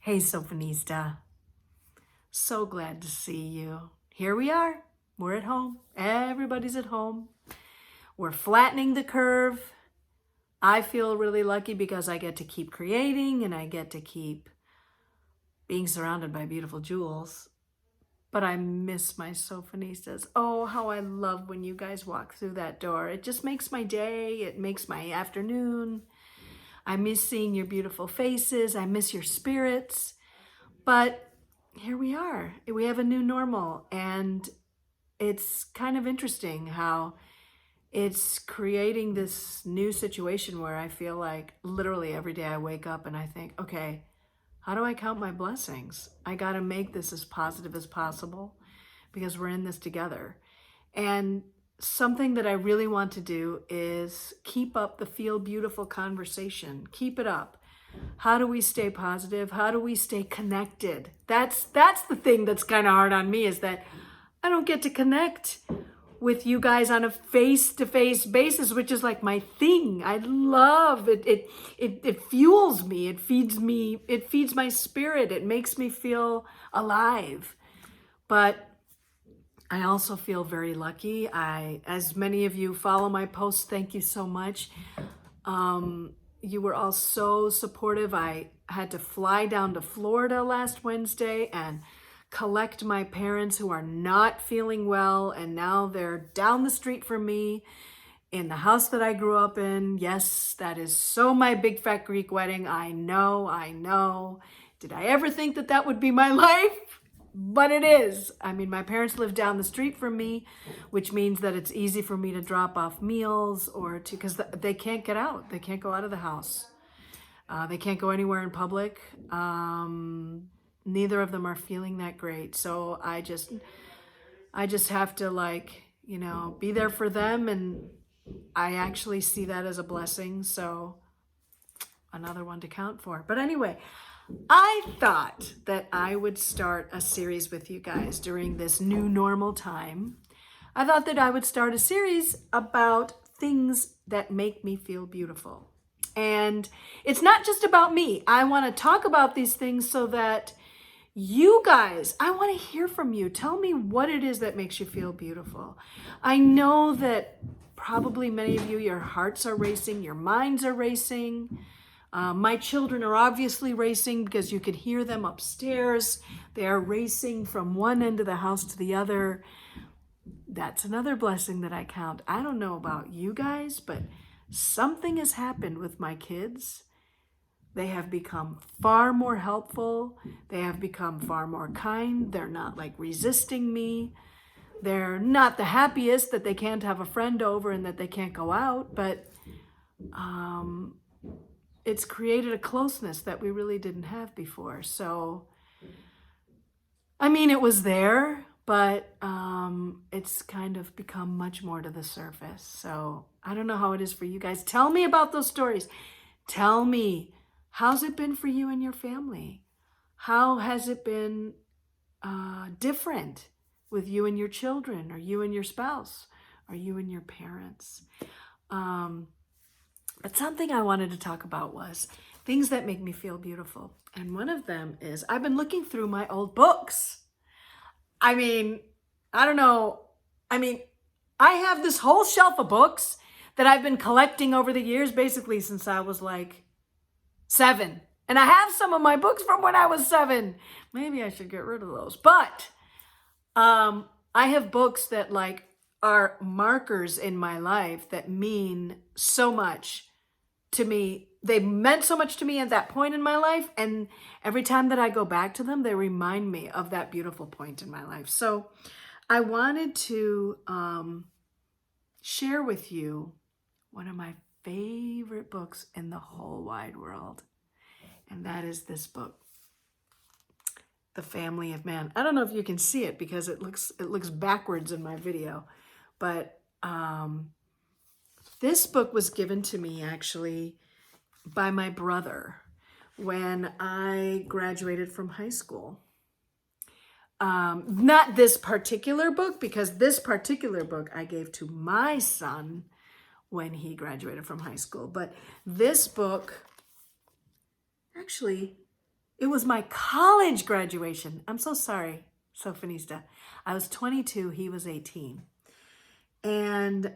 Hey, Sophanista. So glad to see you. Here we are. We're at home. Everybody's at home. We're flattening the curve. I feel really lucky because I get to keep creating and I get to keep being surrounded by beautiful jewels. But I miss my Sophanistas. Oh, how I love when you guys walk through that door. It just makes my day. It makes my afternoon. I miss seeing your beautiful faces. I miss your spirits. But here we are. We have a new normal, and it's kind of interesting how it's creating this new situation where I feel like literally every day I wake up and I think, okay, how do I count my blessings? I got to make this as positive as possible because we're in this together. And something that I really want to do is keep up the feel beautiful conversation. Keep it up. How do we stay positive? How do we stay connected? That's the thing that's kind of hard on me, is that I don't get to connect with you guys on a face-to-face basis, which is like my thing. I love it. It fuels me. It feeds me. It feeds my spirit. It makes me feel alive. But I also feel very lucky. As many of you follow my posts, thank you so much. You were all so supportive. I had to fly down to Florida last Wednesday and collect my parents who are not feeling well, and now they're down the street from me in the house that I grew up in. Yes, that is so my big fat Greek wedding. I know. Did I ever think that that would be my life? But it is. I mean, my parents live down the street from me, which means that it's easy for me to drop off meals or to, because they can't get out. They can't go out of the house. They can't go anywhere in public. Neither of them are feeling that great. So I just have to be there for them. And I actually see that as a blessing. So another one to count for. But anyway, I thought that I would start a series with you guys during this new normal time. I thought that I would start a series about things that make me feel beautiful. And it's not just about me. I want to talk about these things so that you guys, I want to hear from you. Tell me what it is that makes you feel beautiful. I know that probably many of you, your hearts are racing, your minds are racing. My children are obviously racing because you could hear them upstairs. They are racing from one end of the house to the other. That's another blessing that I count. I don't know about you guys, but something has happened with my kids. They have become far more helpful. They have become far more kind. They're not like resisting me. They're not the happiest that they can't have a friend over and that they can't go out, but it's created a closeness that we really didn't have before. So, I mean, it was there, but it's kind of become much more to the surface. So I don't know how it is for you guys. Tell me about those stories. Tell me, how's it been for you and your family? How has it been different with you and your children, or you and your spouse, or you and your parents? But something I wanted to talk about was things that make me feel beautiful. And one of them is I've been looking through my old books. I mean, I don't know. I mean, I have this whole shelf of books that I've been collecting over the years, basically since I was like 7. And I have some of my books from when I was 7. Maybe I should get rid of those. But I have books that are markers in my life that mean so much to me. They meant so much to me at that point in my life. And every time that I go back to them, they remind me of that beautiful point in my life. So I wanted to share with you one of my favorite books in the whole wide world. And that is this book, The Family of Man. I don't know if you can see it because it looks backwards in my video. But this book was given to me actually by my brother when I graduated from high school. Not this particular book, because this particular book I gave to my son when he graduated from high school. But this book, actually, It was my college graduation. I'm so sorry, Sophanista. I was 22, he was 18. And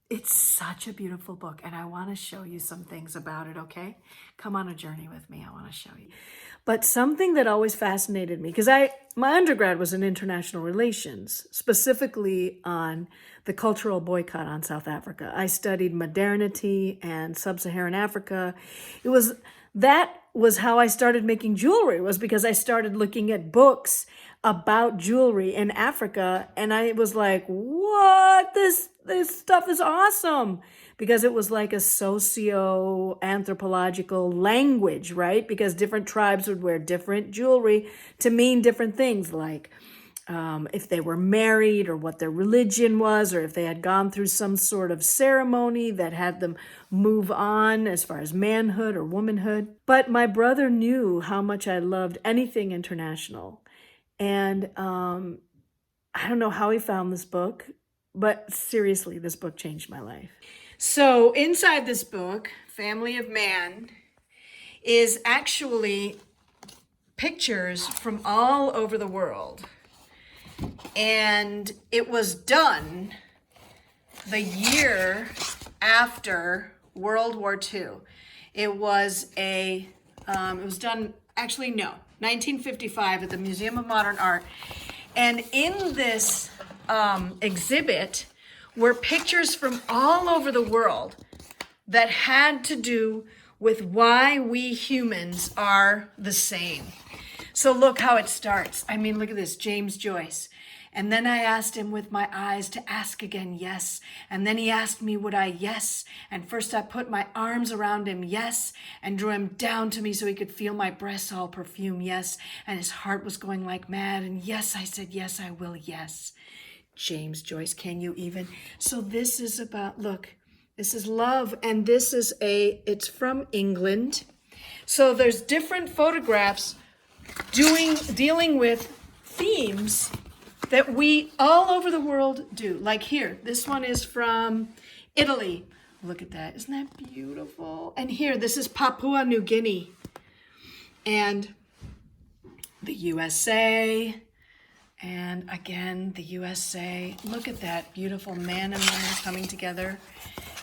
it's such a beautiful book, and I want to show you some things about it, okay? Come on a journey with me. I want to show you. But something that always fascinated me, because my undergrad was in international relations, specifically on the cultural boycott on South Africa. I studied modernity and sub-Saharan Africa. That was how I started making jewelry, was because I started looking at books about jewelry in Africa, and I was like, what? This stuff is awesome, because it was like a socio-anthropological language, right? Because different tribes would wear different jewelry to mean different things, like if they were married, or what their religion was, or if they had gone through some sort of ceremony that had them move on as far as manhood or womanhood. But my brother knew how much I loved anything international. And I don't know how he found this book, but seriously, this book changed my life. So inside this book, Family of Man, is actually pictures from all over the world. And it was done the year after World War II. It was done, actually, no, 1955 at the Museum of Modern Art. And in this exhibit were pictures from all over the world that had to do with why we humans are the same. So look how it starts. I mean, look at this, James Joyce. And then I asked him with my eyes to ask again, yes. And then he asked me, would I? Yes. And first I put my arms around him, yes. And drew him down to me so he could feel my breasts all perfume, yes. And his heart was going like mad. And yes, I said, yes, I will, yes. James Joyce, can you even? So this is about, look, this is love. And this is it's from England. So there's different photographs dealing with themes that we all over the world do. Like here, this one is from Italy. Look at that, isn't that beautiful? And here, this is Papua New Guinea. And the USA, and again, the USA. Look at that, beautiful man and woman coming together.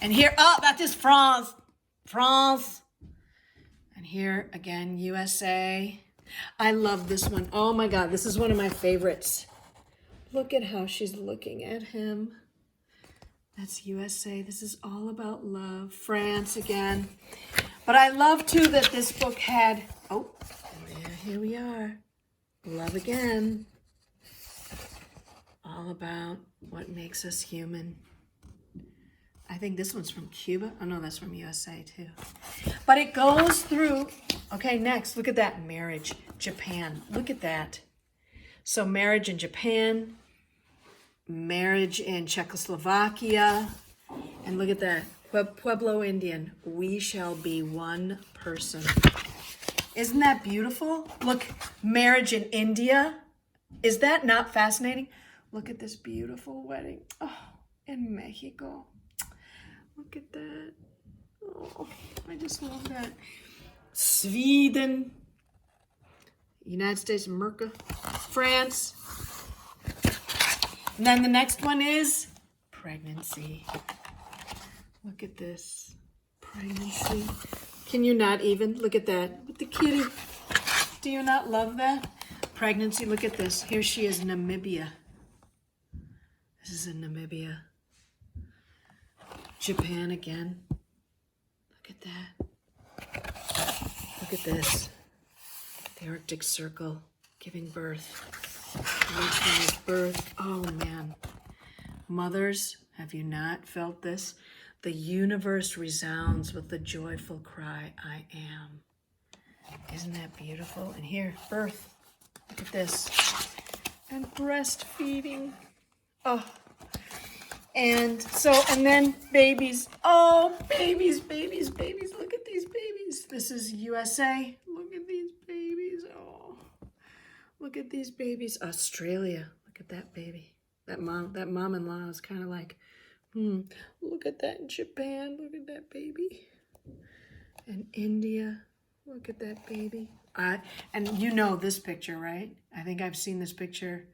And here, oh, that is France. And here, again, USA. I love this one. Oh my God, this is one of my favorites. Look at how she's looking at him. That's USA. This is all about love. France again. But I love too that this book had, oh, yeah, here we are. Love again. All about what makes us human. I think this one's from Cuba. Oh no, that's from USA too. But it goes through, okay, next, look at that, marriage, Japan. Look at that. So marriage in Japan, marriage in Czechoslovakia, and look at that, Pueblo Indian, we shall be one person. Isn't that beautiful? Look, marriage in India. Is that not fascinating? Look at this beautiful wedding. Oh, in Mexico. Look at that. Oh, I just love that. Sweden, United States of America, France. And then the next one is pregnancy. Look at this. Pregnancy. Can you not even? Look at that. With the kitty. Do you not love that? Pregnancy. Look at this. Here she is, Namibia. This is in Namibia. Japan again. Look at that. Look at this. The Arctic Circle giving birth. Birth. Oh man. Mothers, have you not felt this? The universe resounds with the joyful cry, I am. Isn't that beautiful? And here, birth. Look at this. And breastfeeding. Oh. And then babies. Oh, babies. Look at these babies. This is USA. Look at these babies. Oh, look at these babies. Australia. Look at that baby. That mom-in-law is kind of like, look at that in Japan. Look at that baby. And India. Look at that baby. And you know this picture, right? I think I've seen this picture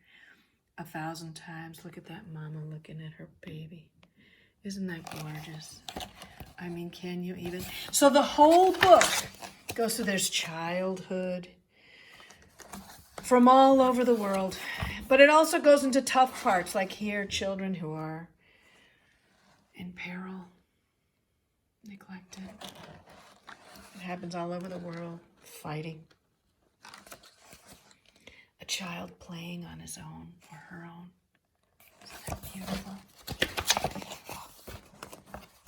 1,000 times. Look at that mama looking at her baby. Isn't that gorgeous? I mean, can you even? So the whole book goes through, there's childhood from all over the world. But it also goes into tough parts, like here, children who are in peril, neglected. It happens all over the world, fighting. A child playing on his own or her own. Isn't that beautiful?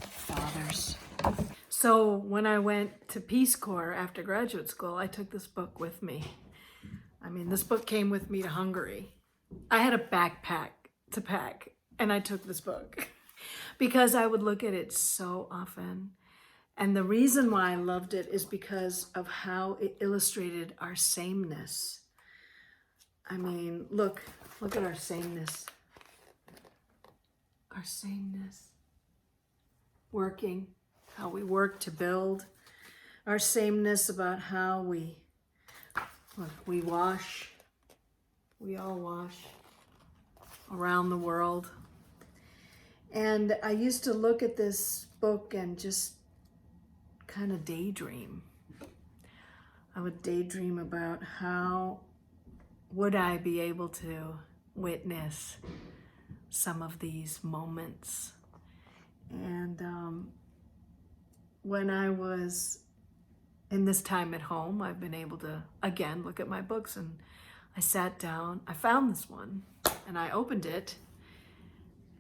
Fathers. So when I went to Peace Corps after graduate school, I took this book with me. I mean, this book came with me to Hungary. I had a backpack to pack, and I took this book because I would look at it so often. And the reason why I loved it is because of how it illustrated our sameness. I mean, look at our sameness. Our sameness. Working, how we work to build. Our sameness about how we wash. We all wash around the world. And I used to look at this book and just kind of daydream. I would daydream about how would I be able to witness some of these moments. And when I was in this time at home, I've been able to, again, look at my books, and I sat down, I found this one, and I opened it,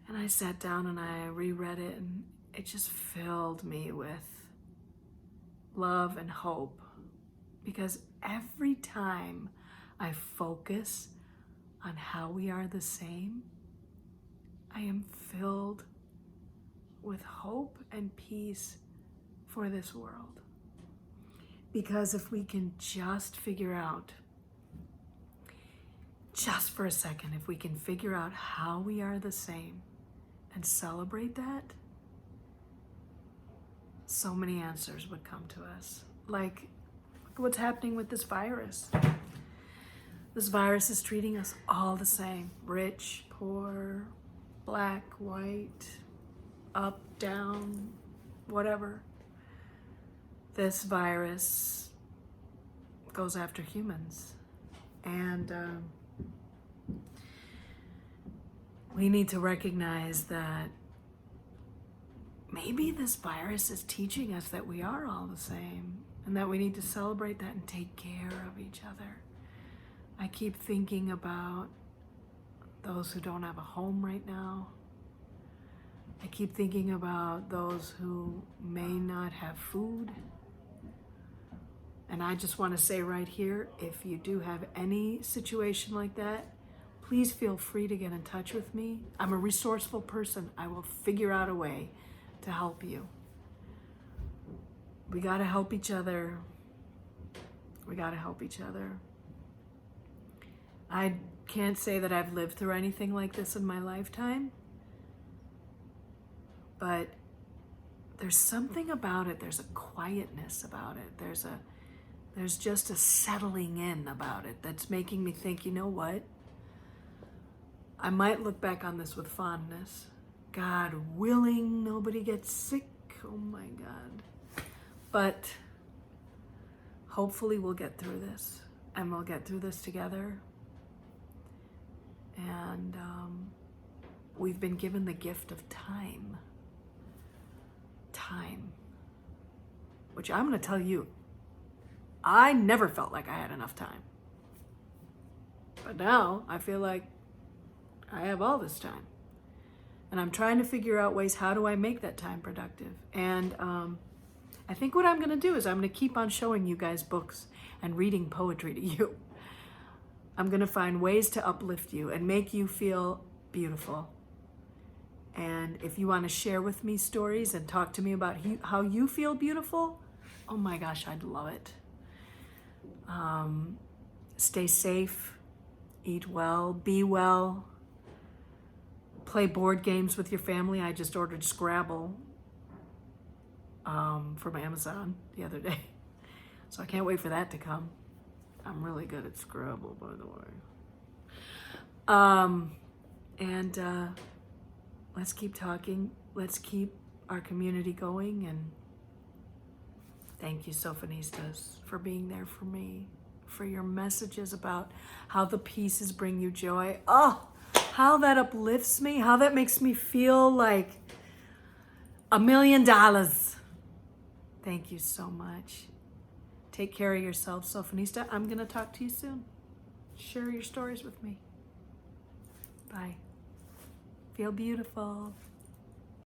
and I sat down and I reread it, and it just filled me with love and hope, because every time I focus on how we are the same, I am filled with hope and peace for this world. Because if we can just figure out, just for a second, if we can figure out how we are the same and celebrate that, so many answers would come to us. Like, look at what's happening with this virus. This virus is treating us all the same. Rich, poor, black, white, up, down, whatever. This virus goes after humans. And we need to recognize that maybe this virus is teaching us that we are all the same, and that we need to celebrate that and take care of each other. I keep thinking about those who don't have a home right now. I keep thinking about those who may not have food. And I just want to say right here, if you do have any situation like that, please feel free to get in touch with me. I'm a resourceful person. I will figure out a way to help you. We got to help each other. We got to help each other. I can't say that I've lived through anything like this in my lifetime, but there's something about it. There's a quietness about it. There's just a settling in about it that's making me think, you know what? I might look back on this with fondness. God willing, nobody gets sick. Oh my God. But hopefully we'll get through this, and we'll get through this together. And we've been given the gift of time. Time. Which I'm going to tell you, I never felt like I had enough time. But now I feel like I have all this time. And I'm trying to figure out ways, how do I make that time productive? And I think what I'm going to do is I'm going to keep on showing you guys books and reading poetry to you. I'm going to find ways to uplift you and make you feel beautiful. And if you want to share with me stories and talk to me about how you feel beautiful, oh my gosh, I'd love it. Stay safe, eat well, be well, play board games with your family. I just ordered Scrabble from Amazon the other day. So I can't wait for that to come. I'm really good at Scrabble, by the way. And let's keep talking. Let's keep our community going. And thank you, Sophanistas, for being there for me, for your messages about how the pieces bring you joy. Oh, how that uplifts me, how that makes me feel like $1 million. Thank you so much. Take care of yourself, Sophanista. I'm going to talk to you soon. Share your stories with me. Bye. Feel beautiful.